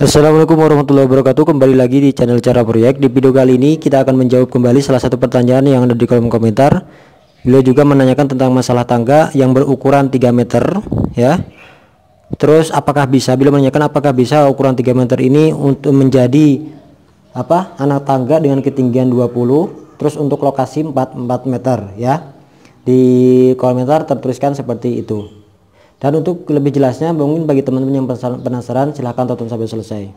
Assalamualaikum warahmatullahi wabarakatuh. Kembali lagi di channel Cara Proyek. Di video kali ini kita akan menjawab kembali salah satu pertanyaan yang ada di kolom komentar. Beliau juga menanyakan tentang masalah tangga yang berukuran 3 meter ya. Terus apakah bisa, beliau menanyakan apakah bisa ukuran 3 meter ini untuk menjadi anak tangga dengan ketinggian 20, terus untuk lokasi 4 meter ya. Di komentar tertuliskan seperti itu. Dan untuk lebih jelasnya, mungkin bagi teman-teman yang penasaran, silahkan tonton sampai selesai.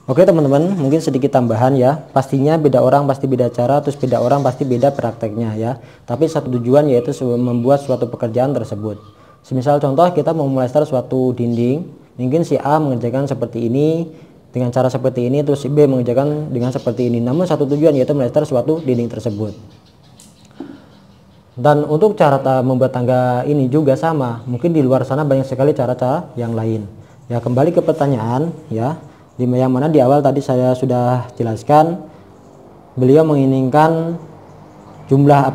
Oke teman-teman, mungkin sedikit tambahan ya. Pastinya beda orang pasti beda cara, terus beda orang pasti beda prakteknya ya. Tapi satu tujuan yaitu membuat suatu pekerjaan tersebut. Semisal contoh kita mau melester suatu dinding, mungkin si A mengerjakan seperti ini dengan cara seperti ini, terus si B mengerjakan dengan seperti ini. Namun satu tujuan yaitu melester suatu dinding tersebut. Dan untuk cara membuat tangga ini juga sama. Mungkin di luar sana banyak sekali cara-cara yang lain. Ya, kembali ke pertanyaan ya. Yang mana di awal tadi saya sudah jelaskan, beliau menginginkan jumlah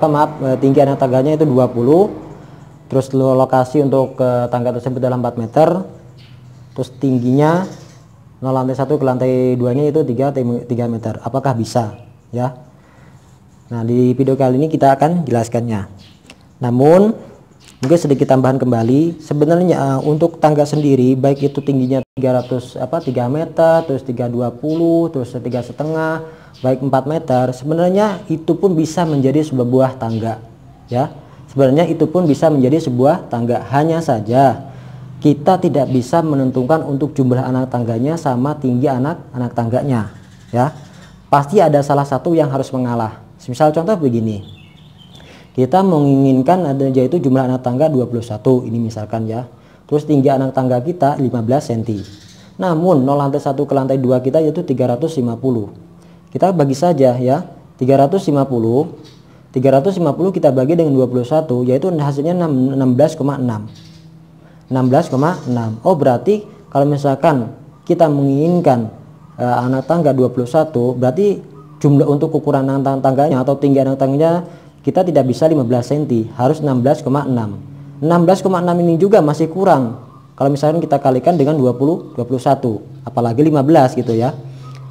tinggi anak tangganya itu 20. Terus lokasi untuk tangga tersebut dalam 4 meter. Terus tingginya lantai 1 ke lantai 2 nya itu 3 meter. Apakah bisa ya? Nah, di video kali ini kita akan jelaskannya. Namun mungkin sedikit tambahan kembali, sebenarnya untuk tangga sendiri baik itu tingginya 3 meter, terus 320, terus 3,5, baik 4 meter, sebenarnya itu pun bisa menjadi sebuah tangga ya. Sebenarnya itu pun bisa menjadi sebuah tangga, hanya saja kita tidak bisa menentukan untuk jumlah anak tangganya sama tinggi anak tangganya ya. Pasti ada salah satu yang harus mengalah. Misal contoh begini, kita menginginkan ada yaitu jumlah anak tangga 21 ini misalkan ya. Terus tinggi anak tangga kita 15 cm. Namun lantai 1 ke lantai 2 kita yaitu 350. Kita bagi saja ya, 350 kita bagi dengan 21 yaitu hasilnya 16,6. Oh, berarti kalau misalkan kita menginginkan anak tangga 21, berarti jumlah untuk ukuran anak tangganya atau tinggi anak tangganya kita tidak bisa 15 cm, harus 16,6. 16,6 ini juga masih kurang kalau misalkan kita kalikan dengan 21, apalagi 15 gitu ya.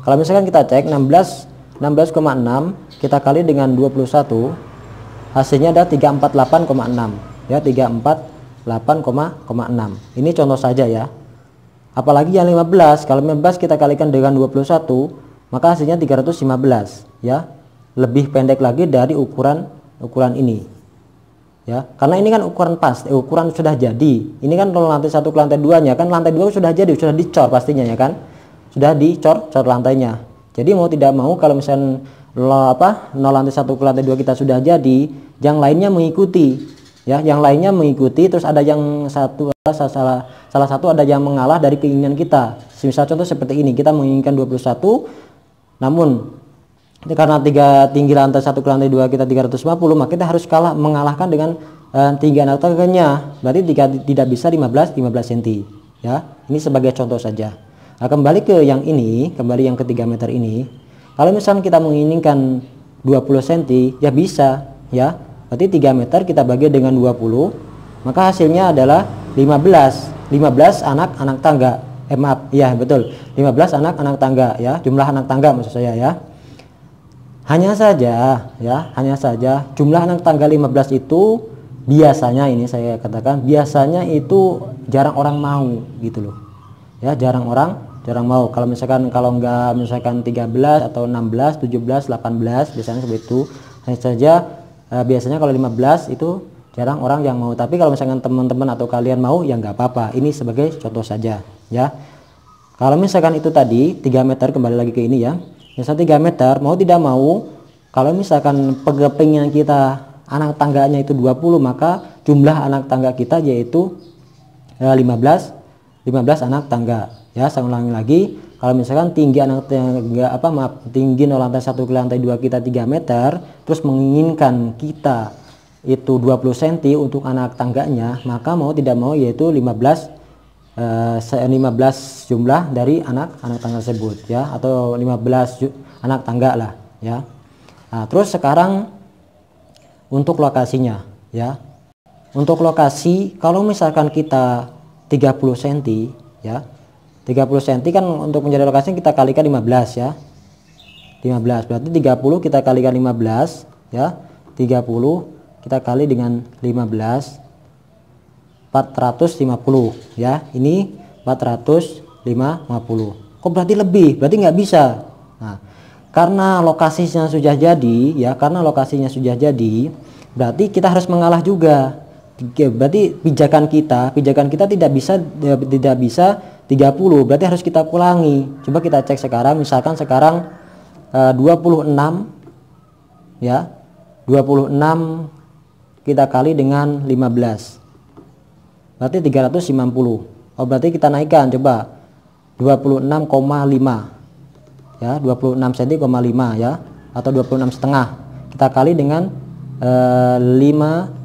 Kalau misalkan kita cek 16,6 kita kali dengan 21, hasilnya ada 348,6 ya, 348,6. Ini contoh saja ya. Apalagi yang 15, kalau 15 kita kalikan dengan 21, maka hasilnya 315 ya. Lebih pendek lagi dari ukuran ini ya, karena ini kan ukuran pas, ukuran sudah jadi. Ini kan kalau lantai 1 ke lantai 2 nya kan, lantai 2 sudah jadi, sudah dicor pastinya ya kan, sudah dicor lantainya. Jadi mau tidak mau kalau misalnya lantai 1 ke lantai 2 kita sudah jadi, yang lainnya mengikuti ya, yang lainnya mengikuti. Terus ada yang salah satu ada yang mengalah dari keinginan kita. Misal contoh seperti ini, kita menginginkan 21, namun karena tinggi lantai 1 ke lantai 2 kita 350, maka kita harus mengalahkan dengan tinggi anak tangganya. Berarti tidak bisa 15 cm ya. Ini sebagai contoh saja. Nah, kembali ke yang ini, kembali yang ke 3 meter ini. Kalau misalnya kita menginginkan 20 cm ya bisa ya. Berarti 3 meter kita bagi dengan 20, maka hasilnya adalah 15 anak tangga. Maaf, ya betul, 15 anak tangga ya, jumlah anak tangga maksud saya ya. Hanya saja jumlah anak tangga 15 itu biasanya, ini saya katakan biasanya itu jarang orang mau gitu loh ya, jarang mau. Kalau enggak misalkan 13 atau 16, 17, 18 biasanya seperti itu. Hanya saja biasanya kalau 15 itu jarang orang yang mau. Tapi kalau misalkan teman-teman atau kalian mau ya nggak apa-apa. Ini sebagai contoh saja ya. Kalau misalkan itu tadi 3 meter, kembali lagi ke ini ya. Misalnya 3 meter, mau tidak mau, kalau misalkan penggepingnya kita anak tangganya itu 20, maka jumlah anak tangga kita yaitu 15 anak tangga ya. Saya ulangi lagi, kalau misalkan tinggi anak tangga tinggi lantai 1 ke lantai 2 kita 3 meter, terus menginginkan kita itu 20 cm untuk anak tangganya, maka mau tidak mau yaitu 15 15 jumlah dari anak tangga tersebut ya, atau 15 anak tangga lah ya. Nah, terus sekarang untuk lokasinya ya. Untuk lokasi kalau misalkan kita 30 cm ya. 30 cm kan untuk menjadi lokasi kita kalikan 15 ya. 15 berarti 30 kita kalikan 15 ya. 30 kita kali dengan 15 450 ya. Ini 450. Kok berarti lebih? Berarti nggak bisa. Nah, karena lokasinya sudah jadi ya, berarti kita harus mengalah juga. Berarti pijakan kita tidak bisa 30, berarti harus kita kurangi. Coba kita cek sekarang, misalkan sekarang 26 ya. 26 kita kali dengan 15 berarti 350. Oh, berarti kita naikkan coba 26,5 ya, 26 cm, 5 ya, atau 26 setengah kita kali dengan 15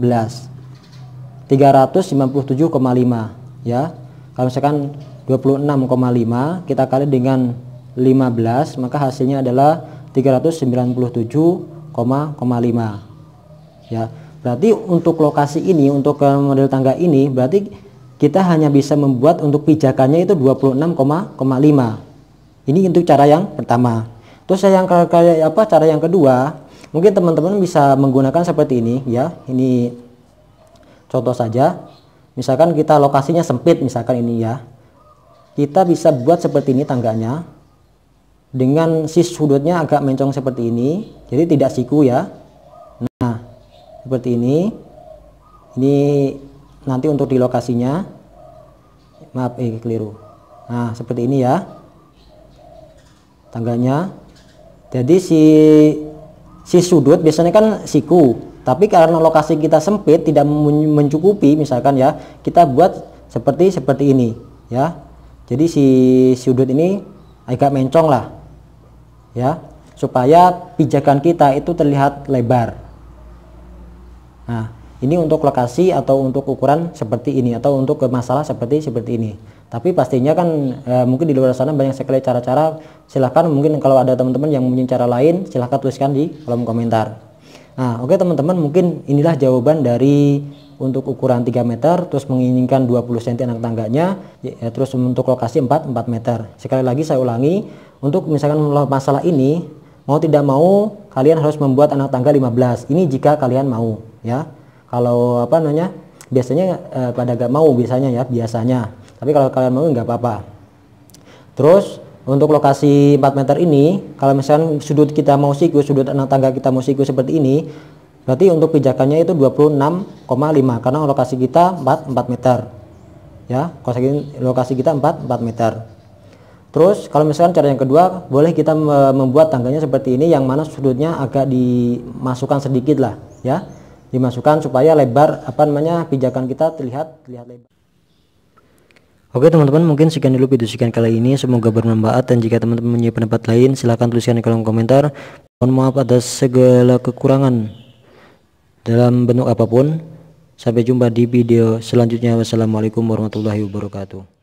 357,5 ya. Kalau misalkan 26,5 kita kali dengan 15 maka hasilnya adalah 397,5 ya. Berarti untuk lokasi ini, untuk model tangga ini, berarti kita hanya bisa membuat untuk pijakannya itu 26,5. Ini untuk cara yang pertama. Terus cara yang kedua, mungkin teman-teman bisa menggunakan seperti ini ya. Ini contoh saja. Misalkan kita lokasinya sempit, misalkan ini ya. Kita bisa buat seperti ini tangganya. Dengan sudutnya agak mencong seperti ini. Jadi tidak siku ya. Nah, seperti ini nanti untuk di lokasinya, maaf keliru. Nah, seperti ini ya tangganya. Jadi si sudut biasanya kan siku, tapi karena lokasi kita sempit tidak mencukupi, misalkan ya, kita buat seperti ini ya. Jadi si sudut ini agak mencong lah ya, supaya pijakan kita itu terlihat lebar. Nah, ini untuk lokasi atau untuk ukuran seperti ini, atau untuk masalah seperti ini. Tapi pastinya kan mungkin di luar sana banyak sekali cara-cara. Silahkan, mungkin kalau ada teman-teman yang punya cara lain, silahkan tuliskan di kolom komentar. Nah, oke teman-teman, mungkin inilah jawaban dari untuk ukuran 3 meter, terus menginginkan 20 cm anak tangganya, ya, terus untuk lokasi 4 meter. Sekali lagi saya ulangi, untuk misalkan masalah ini, mau tidak mau kalian harus membuat anak tangga 15. Ini jika kalian mau ya. Kalau biasanya pada gak mau biasanya ya, tapi kalau kalian mau nggak apa-apa. Terus untuk lokasi 4 meter ini, kalau misalkan sudut kita mau siku, sudut anak tangga kita mau siku seperti ini, berarti untuk pijakannya itu 26,5 karena lokasi kita 4 meter ya. Lokasi kita 4 meter. Terus kalau misalkan cara yang kedua, boleh kita membuat tangganya seperti ini, yang mana sudutnya agak dimasukkan sedikit lah ya, dimasukkan supaya lebar pijakan kita terlihat lebar. Oke teman-teman, mungkin sekian dulu video kali ini, semoga bermanfaat, dan jika teman-teman punya pendapat lain silahkan tuliskan di kolom komentar. Mohon maaf atas segala kekurangan dalam bentuk apapun. Sampai jumpa di video selanjutnya. Wassalamualaikum warahmatullahi wabarakatuh.